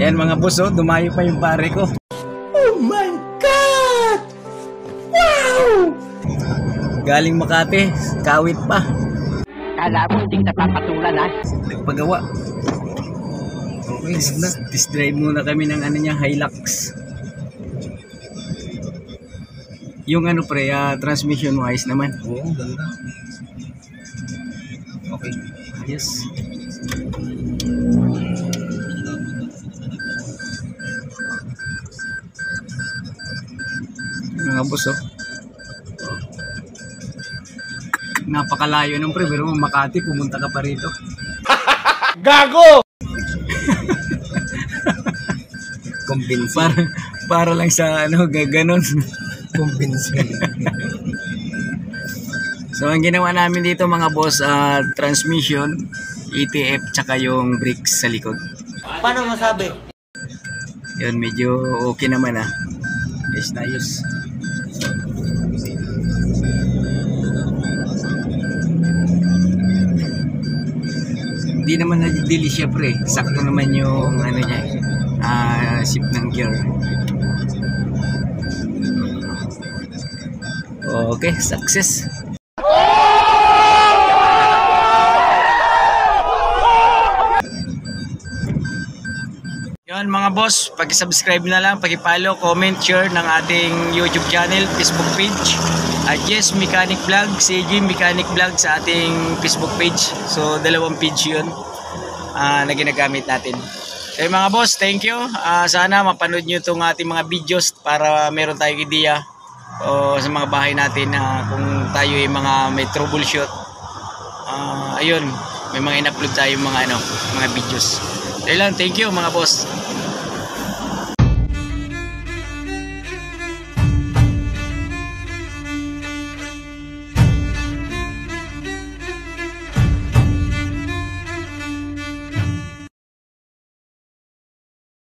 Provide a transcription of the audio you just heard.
Ayan mga boss, oh, dumayo pa yung pare ko. Oh my God! Wow! Galing Makati, kawit pa. Kala mo hindi kita papatulan, ha? Nagpagawa. Okay, test drive muna kami ng ano niya, Hilux. Yung ano pre, transmission wise naman. Oo, ganda. Okay. Yes. Mga boss, oh. Napakalayo ng pre, pero Makati, pumunta ka pa rito. Gago! Convince. Para lang sa ano, gaganon. Convince. So ang ginawa namin dito mga boss, transmission, ETF, tsaka yung brakes sa likod. Paano masabi? Yun, medyo okay naman Ayos na ayos. Hindi naman nagdili siya pre. Sakto naman yung ano niya, shift ng gear. Okay, success. Yun mga boss, pag-subscribe na lang, pag-follow, comment, share ng ating YouTube channel, Facebook page. At yes, Mechanic Vlog, CG Mechanic Vlog sa ating Facebook page. So dalawang page yun na ginagamit natin. Okay mga boss, thank you. Sana mapanood nyo itong ating mga videos para meron tayong ideya sa mga bahay natin kung tayo ay mga may troubleshoot. Ayun, may mga in-upload tayo mga videos. Kaya lang, thank you mga boss.